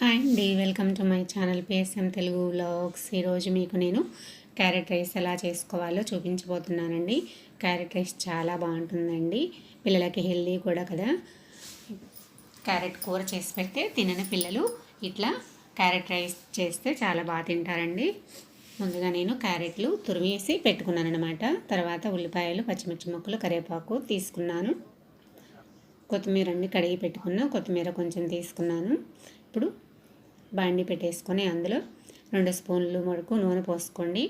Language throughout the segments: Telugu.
హాయ్ అండి, welcome to my channel PSM Telugu vlogs. ఈరోజు మీకు నేను క్యారెట్ రైస్ ఎలా చేసుకోవాలో చూపించబోతున్నానండి. క్యారెట్ రైస్ చాలా బాగుంటుందండి, పిల్లలకి హెల్దీ కూడా కదా. క్యారెట్ కూర చేసి పెడితే తినని పిల్లలు ఇట్లా క్యారెట్ రైస్ చేస్తే చాలా బాగా తింటారండి. ముందుగా నేను క్యారెట్లు తురిమేసి పెట్టుకున్నాను అనమాట. తర్వాత ఉల్లిపాయలు, పచ్చిమిర్చి ముక్కలు, కరివేపాకు తీసుకున్నాను. కొత్తిమీర అన్ని కడిగి పెట్టుకున్నా, కొత్తిమీర కొంచెం తీసుకున్నాను. ఇప్పుడు బాండి పెట్టేసుకొని అందులో 2 స్పూన్లు వరకు నూనె పోసుకోండి.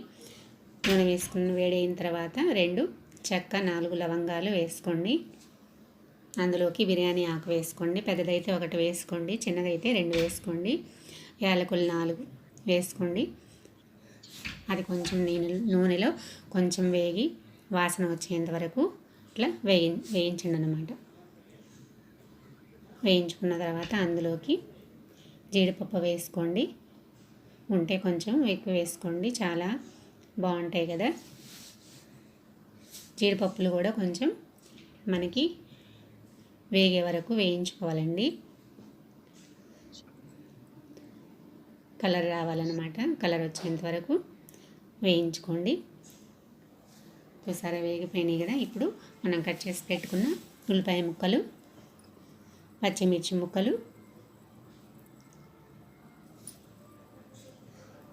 నూనె వేసుకుని వేడి అయిన తర్వాత 2 చెక్క, 4 లవంగాలు వేసుకోండి. అందులోకి బిర్యానీ ఆకు వేసుకోండి. పెద్దదైతే 1 వేసుకోండి, చిన్నదైతే 2 వేసుకోండి. యాలకులు 4 వేసుకోండి. అది కొంచెం నూనెలో కొంచెం వేగి వాసన వచ్చేంత వరకు ఇట్లా వేయించండి అన్నమాట. వేయించుకున్న తర్వాత అందులోకి జీడిపప్పు వేసుకోండి. ఉంటే కొంచెం ఎక్కువ వేసుకోండి, చాలా బాగుంటాయి కదా. జీడిపప్పులు కూడా కొంచెం మనకి వేగే వరకు వేయించుకోవాలండి. కలర్ రావాలన్నమాట, కలర్ వచ్చేంత వరకు వేయించుకోండి. చూసారా, వేగిపోయినాయి కదా. ఇప్పుడు మనం కట్ చేసి పెట్టుకున్న ఉల్లిపాయ ముక్కలు, పచ్చిమిర్చి ముక్కలు,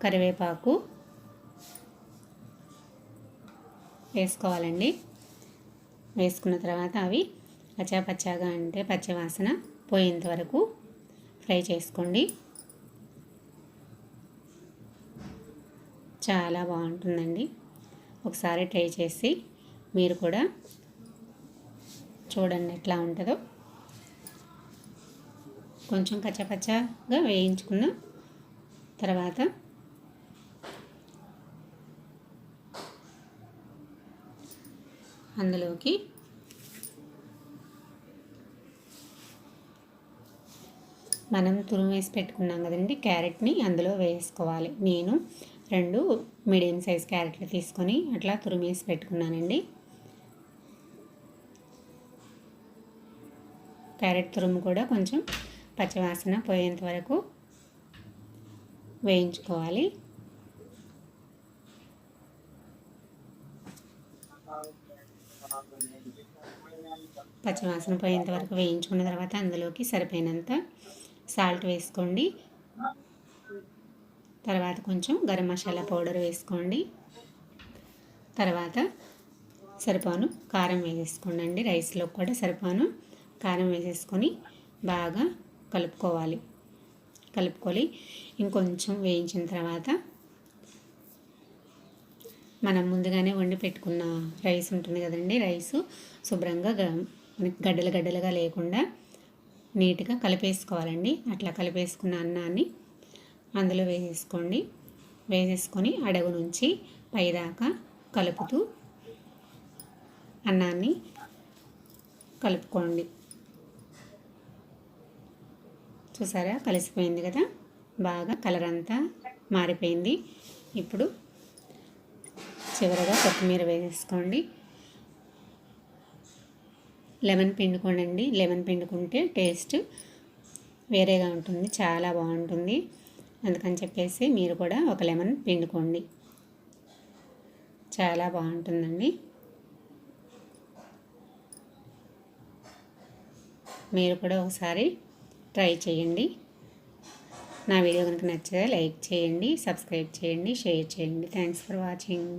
కరివేపాకు వేసుకోవాలండి. వేసుకున్న తర్వాత అవి పచ్చాగా అంటే పచ్చివాసన పోయేంత వరకు ఫ్రై చేసుకోండి. చాలా బాగుంటుందండి, ఒకసారి ట్రై చేసి మీరు కూడా చూడండి ఎట్లా ఉంటుందో. కొంచెం పచ్చగా వేయించుకున్న తర్వాత అందులోకి మనం తురిమేసి పెట్టుకున్నాం కదండి క్యారెట్ని అందులో వేసుకోవాలి. నేను 2 మీడియం సైజ్ క్యారెట్లు తీసుకొని అట్లా తురిమేసి పెట్టుకున్నానండి. క్యారెట్ తురుము కూడా కొంచెం పచ్చివాసన పోయేంత వరకు వేయించుకోవాలి. పచ్చివాసన పోయేంత వరకు వేయించుకున్న తర్వాత అందులోకి సరిపోయినంత సాల్ట్ వేసుకోండి. తర్వాత కొంచెం గరం మసాలా పౌడర్ వేసుకోండి. తర్వాత సరిపోను కారం వేసేసుకోండి. రైస్లో కూడా సరిపోను కారం వేసేసుకొని బాగా కలుపుకొని ఇంకొంచెం వేయించిన తర్వాత మనం ముందుగానే వండి పెట్టుకున్న రైస్ ఉంటుంది కదండి, రైసు శుభ్రంగా గడ్డలుగా లేకుండా నీట్గా కలిపేసుకోవాలండి. అట్లా కలిపేసుకున్న అన్నాన్ని అందులో వేసేసుకొని అడుగు నుంచి పైదాకా కలుపుతూ అన్నాన్ని కలుపుకోండి. చూసారా, కలిసిపోయింది కదా, బాగా కలర్ అంతా మారిపోయింది. ఇప్పుడు చివరగా కొత్తిమీర వేసేసుకోండి. లెమన్ పిండుకోండి. లెమన్ పిండుకుంటే టేస్ట్ వేరేగా ఉంటుంది, చాలా బాగుంటుంది. అందుకని చెప్పేసి మీరు కూడా ఒక లెమన్ పిండుకోండి, చాలా బాగుంటుందండి. మీరు కూడా ఒకసారి ట్రై చేయండి. నా వీడియో కనుక నచ్చితే లైక్ చేయండి, సబ్స్క్రైబ్ చేయండి, షేర్ చేయండి. Thanks for watching.